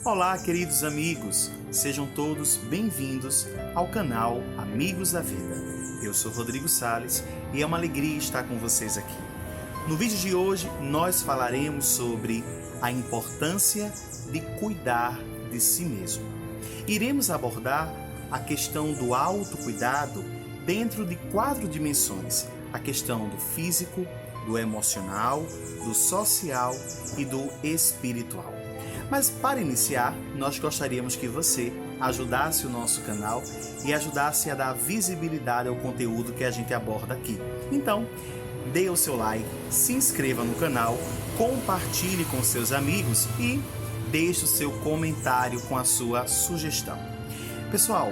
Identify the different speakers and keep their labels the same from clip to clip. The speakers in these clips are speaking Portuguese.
Speaker 1: Olá, queridos amigos, sejam todos bem-vindos ao canal Amigos da Vida. Eu sou Rodrigo Salles e é uma alegria estar com vocês aqui. No vídeo de hoje, nós falaremos sobre a importância de cuidar de si mesmo. Iremos abordar a questão do autocuidado dentro de 4 dimensões: a questão do físico, do emocional, do social e do espiritual. Mas para iniciar, nós gostaríamos que você ajudasse o nosso canal e ajudasse a dar visibilidade ao conteúdo que a gente aborda aqui. Então, dê o seu like, se inscreva no canal, compartilhe com seus amigos e deixe o seu comentário com a sua sugestão. Pessoal,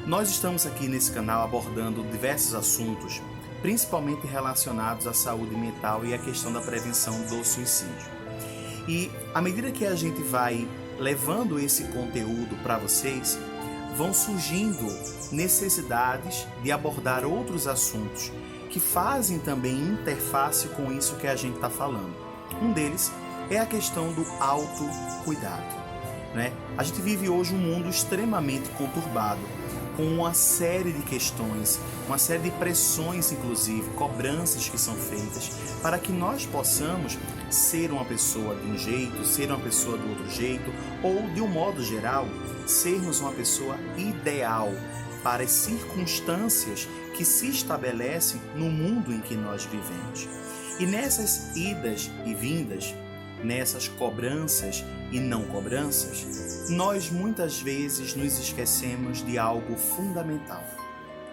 Speaker 1: nós estamos aqui nesse canal abordando diversos assuntos, principalmente relacionados à saúde mental e à questão da prevenção do suicídio. E à medida que a gente vai levando esse conteúdo para vocês, vão surgindo necessidades de abordar outros assuntos que fazem também interface com isso que a gente está falando. Um deles é a questão do autocuidado, né? A gente vive hoje um mundo extremamente conturbado, com uma série de questões, uma série de pressões, inclusive, cobranças que são feitas para que nós possamos ser uma pessoa de um jeito, ser uma pessoa do outro jeito, ou, de um modo geral, sermos uma pessoa ideal para as circunstâncias que se estabelecem no mundo em que nós vivemos. E nessas idas e vindas, nessas cobranças e não cobranças, nós muitas vezes nos esquecemos de algo fundamental: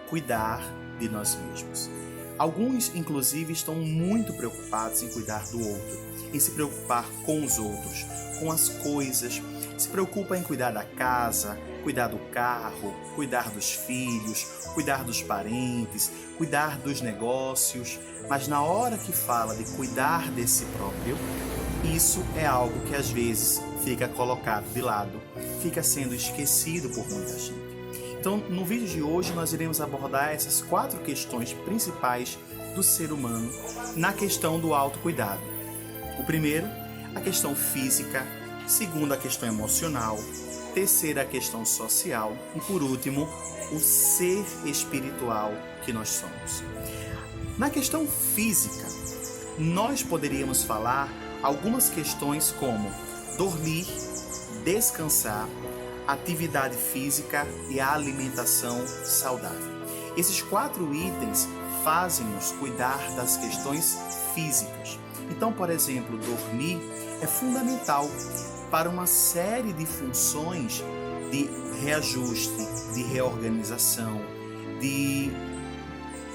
Speaker 1: cuidar de nós mesmos. Alguns, inclusive, estão muito preocupados em cuidar do outro, em se preocupar com os outros, com as coisas, se preocupa em cuidar da casa, cuidar do carro, cuidar dos filhos, cuidar dos parentes, cuidar dos negócios, mas na hora que fala de cuidar de si próprio, isso é algo que às vezes fica colocado de lado, fica sendo esquecido por muita gente. Então, no vídeo de hoje, nós iremos abordar essas 4 questões principais do ser humano na questão do autocuidado. O primeiro, a questão física; segundo, a questão emocional; terceira, a questão social; e por último, o ser espiritual que nós somos. Na questão física, nós poderíamos falar algumas questões como dormir, descansar, atividade física e a alimentação saudável. Esses 4 itens fazem-nos cuidar das questões físicas. Então, por exemplo, dormir é fundamental para uma série de funções de reajuste, de reorganização, de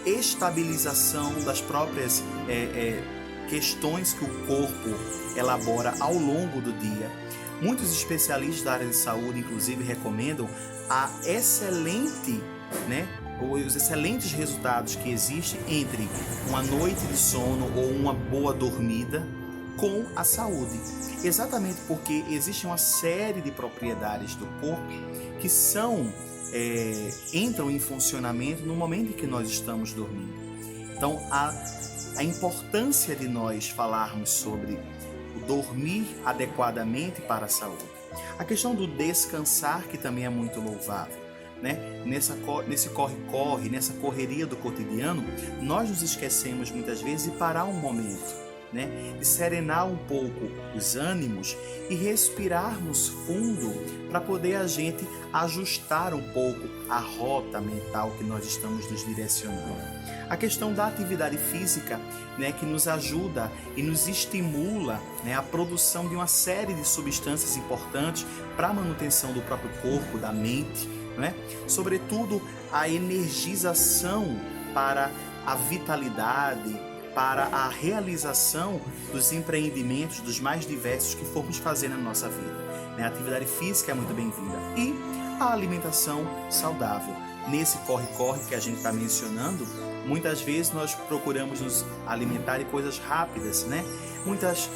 Speaker 1: estabilização das próprias questões que o corpo elabora ao longo do dia. Muitos especialistas da área de saúde, inclusive, recomendam os excelentes resultados que existem entre uma noite de sono ou uma boa dormida com a saúde. Exatamente porque existe uma série de propriedades do corpo que entram em funcionamento no momento em que nós estamos dormindo. Então, a importância de nós falarmos sobre o dormir adequadamente para a saúde. A questão do descansar, que também é muito louvável, né? Nesse corre-corre, nessa correria do cotidiano, nós nos esquecemos muitas vezes de parar um momento, né? De serenar um pouco os ânimos e respirarmos fundo para poder a gente ajustar um pouco a rota mental que nós estamos nos direcionando. A questão da atividade física, né, que nos ajuda e nos estimula, né, a produção de uma série de substâncias importantes para a manutenção do próprio corpo, da mente, né? Sobretudo a energização para a vitalidade, para a realização dos empreendimentos, dos mais diversos que formos fazer na nossa vida, né? A atividade física é muito bem-vinda. E a alimentação saudável. Nesse corre-corre que a gente está mencionando, muitas vezes nós procuramos nos alimentar de coisas rápidas, né? Muitas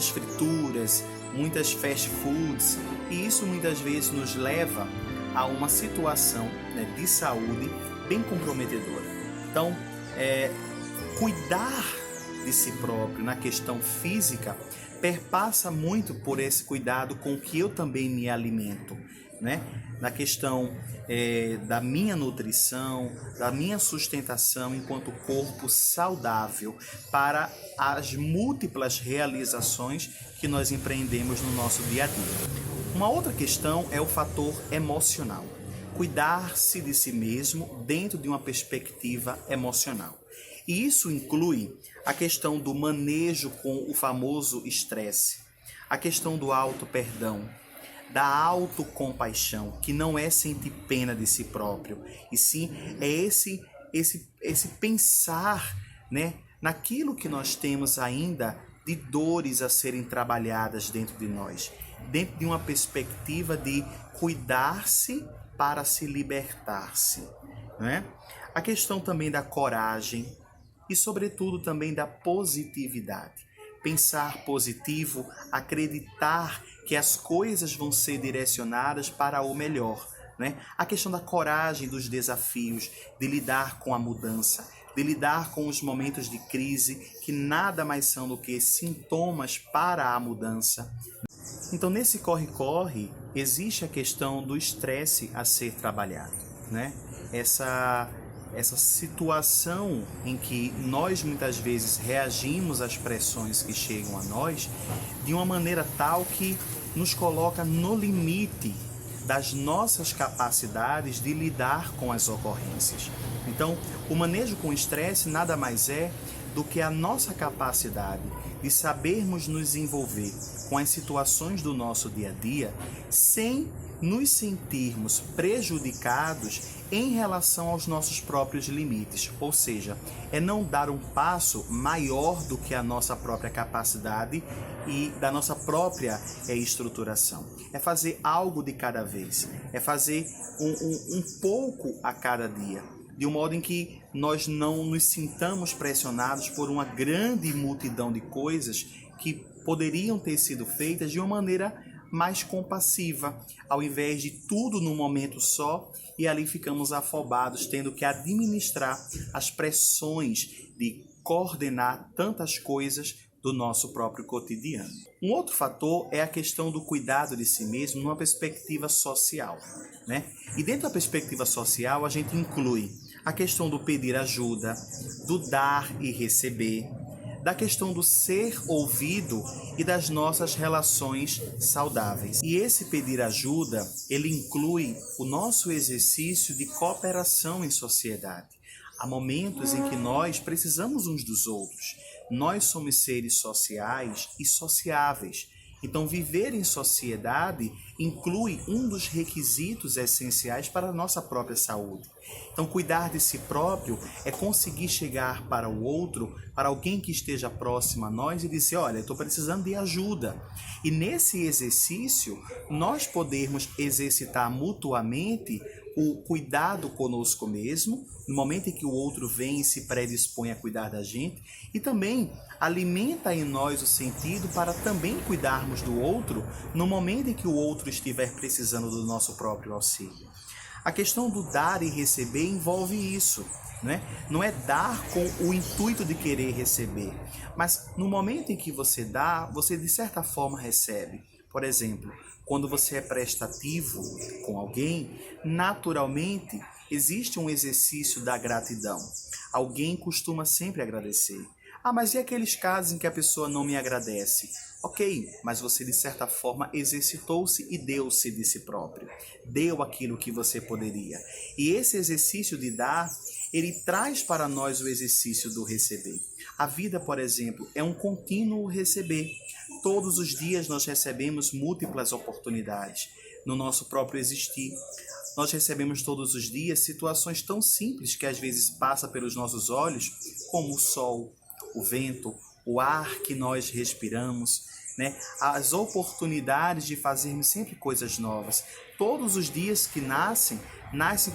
Speaker 1: frituras, muitas fast foods, e isso muitas vezes nos leva a uma situação, né, de saúde bem comprometedora. Então, cuidar de si próprio na questão física perpassa muito por esse cuidado com que eu também me alimento, né? Na questão da minha nutrição, da minha sustentação enquanto corpo saudável para as múltiplas realizações que nós empreendemos no nosso dia a dia. Uma outra questão é o fator emocional. Cuidar-se de si mesmo dentro de uma perspectiva emocional. E isso inclui a questão do manejo com o famoso estresse, a questão do auto-perdão, da autocompaixão, que não é sentir pena de si próprio, e sim é esse pensar, né, naquilo que nós temos ainda de dores a serem trabalhadas dentro de nós, dentro de uma perspectiva de cuidar-se para se libertar-se, né? A questão também da coragem e, sobretudo, também da positividade. Pensar positivo, acreditar que as coisas vão ser direcionadas para o melhor, né? A questão da coragem dos desafios, de lidar com a mudança, de lidar com os momentos de crise, que nada mais são do que sintomas para a mudança. Então, nesse corre-corre, existe a questão do estresse a ser trabalhado, né? Essa situação em que nós muitas vezes reagimos às pressões que chegam a nós de uma maneira tal que nos coloca no limite das nossas capacidades de lidar com as ocorrências. Então, o manejo com estresse nada mais é do que a nossa capacidade de sabermos nos envolver com as situações do nosso dia a dia sem nos sentirmos prejudicados em relação aos nossos próprios limites, ou seja, é não dar um passo maior do que a nossa própria capacidade e da nossa própria estruturação. É fazer algo de cada vez, é fazer um pouco a cada dia, de um modo em que nós não nos sintamos pressionados por uma grande multidão de coisas que poderiam ter sido feitas de uma maneira mais compassiva, ao invés de tudo num momento só, e ali ficamos afobados, tendo que administrar as pressões de coordenar tantas coisas do nosso próprio cotidiano. Um outro fator é a questão do cuidado de si mesmo numa perspectiva social, né? E dentro da perspectiva social a gente inclui a questão do pedir ajuda, do dar e receber, da questão do ser ouvido e das nossas relações saudáveis. E esse pedir ajuda, ele inclui o nosso exercício de cooperação em sociedade. Há momentos em que nós precisamos uns dos outros. Nós somos seres sociais e sociáveis. Então, viver em sociedade inclui um dos requisitos essenciais para a nossa própria saúde. Então, cuidar de si próprio é conseguir chegar para o outro, para alguém que esteja próximo a nós e dizer, olha, eu estou precisando de ajuda. E nesse exercício, nós podermos exercitar mutuamente o cuidado conosco mesmo, no momento em que o outro vem e se predispõe a cuidar da gente, e também alimenta em nós o sentido para também cuidarmos do outro no momento em que o outro estiver precisando do nosso próprio auxílio. A questão do dar e receber envolve isso, né? Não é dar com o intuito de querer receber, mas no momento em que você dá, você de certa forma recebe. Por exemplo, quando você é prestativo com alguém, naturalmente existe um exercício da gratidão. Alguém costuma sempre agradecer. Ah, mas e aqueles casos em que a pessoa não me agradece? Ok, mas você de certa forma exercitou-se e deu-se de si próprio. Deu aquilo que você poderia. E esse exercício de dar, ele traz para nós o exercício do receber. A vida, por exemplo, é um contínuo receber. Todos os dias nós recebemos múltiplas oportunidades no nosso próprio existir. Nós recebemos todos os dias situações tão simples que às vezes passa pelos nossos olhos, como o sol, o vento, o ar que nós respiramos, né? As oportunidades de fazermos sempre coisas novas. Todos os dias que nascem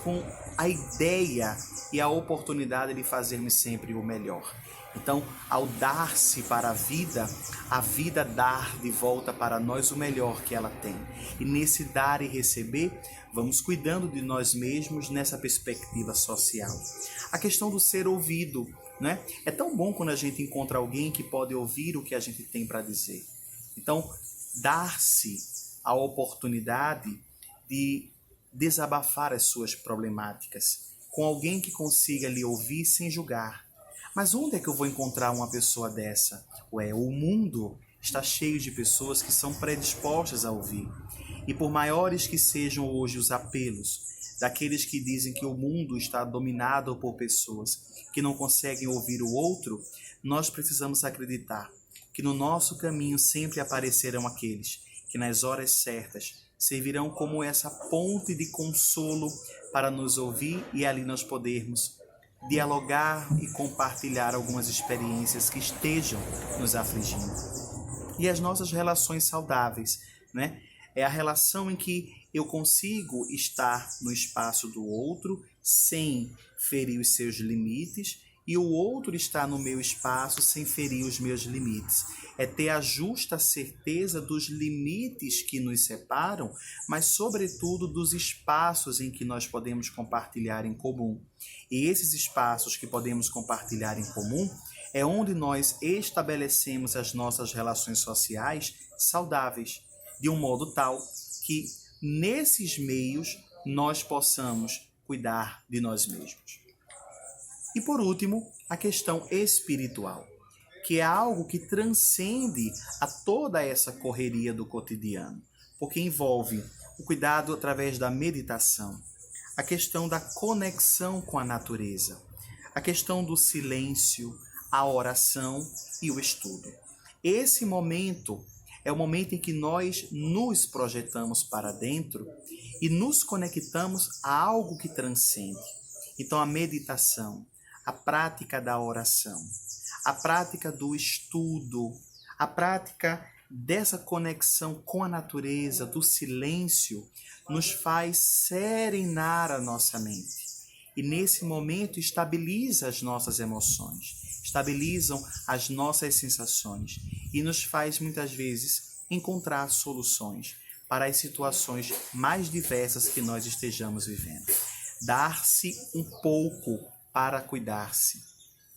Speaker 1: com a ideia e a oportunidade de fazermos sempre o melhor. Então, ao dar-se para a vida dar de volta para nós o melhor que ela tem. E nesse dar e receber, vamos cuidando de nós mesmos nessa perspectiva social. A questão do ser ouvido, né? É tão bom quando a gente encontra alguém que pode ouvir o que a gente tem para dizer. Então, dar-se a oportunidade de desabafar as suas problemáticas com alguém que consiga lhe ouvir sem julgar. Mas onde é que eu vou encontrar uma pessoa dessa? O mundo está cheio de pessoas que são predispostas a ouvir. E por maiores que sejam hoje os apelos daqueles que dizem que o mundo está dominado por pessoas que não conseguem ouvir o outro, nós precisamos acreditar que no nosso caminho sempre aparecerão aqueles que nas horas certas servirão como essa ponte de consolo para nos ouvir e ali nós podermos dialogar e compartilhar algumas experiências que estejam nos afligindo. E as nossas relações saudáveis, né? É a relação em que eu consigo estar no espaço do outro sem ferir os seus limites e o outro está no meu espaço sem ferir os meus limites. É ter a justa certeza dos limites que nos separam, mas sobretudo dos espaços em que nós podemos compartilhar em comum. E esses espaços que podemos compartilhar em comum é onde nós estabelecemos as nossas relações sociais saudáveis, de um modo tal que nesses meios nós possamos cuidar de nós mesmos. E por último, a questão espiritual, que é algo que transcende a toda essa correria do cotidiano, porque envolve o cuidado através da meditação, a questão da conexão com a natureza, a questão do silêncio, a oração e o estudo. Esse momento é o momento em que nós nos projetamos para dentro e nos conectamos a algo que transcende. Então, a meditação, a prática da oração, a prática do estudo, a prática dessa conexão com a natureza, do silêncio, nos faz serenar a nossa mente. E nesse momento estabiliza as nossas emoções, estabilizam as nossas sensações e nos faz muitas vezes encontrar soluções para as situações mais diversas que nós estejamos vivendo. Dar-se um pouco para cuidar-se,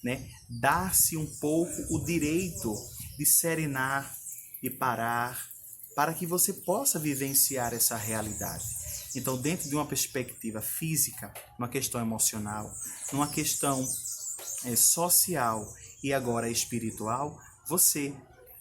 Speaker 1: né? Dar-se um pouco o direito de serenar e parar para que você possa vivenciar essa realidade. Então, dentro de uma perspectiva física, uma questão emocional, numa questão social e agora espiritual, você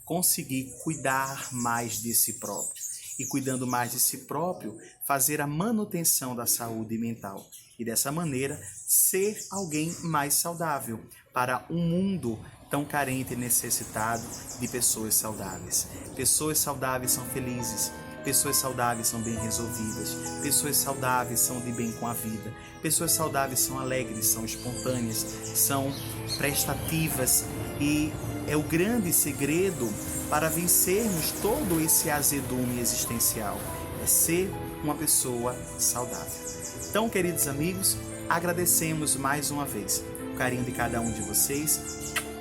Speaker 1: conseguir cuidar mais de si próprio. E cuidando mais de si próprio, fazer a manutenção da saúde mental. E dessa maneira, ser alguém mais saudável para um mundo tão carente e necessitado de pessoas saudáveis. Pessoas saudáveis são felizes. Pessoas saudáveis são bem resolvidas, pessoas saudáveis são de bem com a vida, pessoas saudáveis são alegres, são espontâneas, são prestativas e é o grande segredo para vencermos todo esse azedume existencial, é ser uma pessoa saudável. Então, queridos amigos, agradecemos mais uma vez o carinho de cada um de vocês,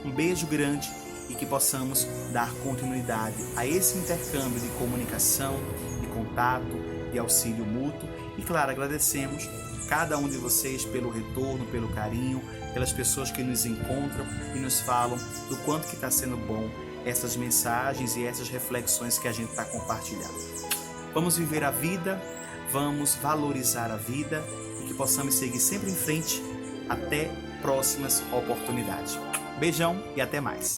Speaker 1: um beijo grande e que possamos dar continuidade a esse intercâmbio de comunicação, de contato, de auxílio mútuo. E claro, agradecemos cada um de vocês pelo retorno, pelo carinho, pelas pessoas que nos encontram e nos falam do quanto que está sendo bom essas mensagens e essas reflexões que a gente está compartilhando. Vamos viver a vida, vamos valorizar a vida e que possamos seguir sempre em frente até próximas oportunidades. Beijão e até mais.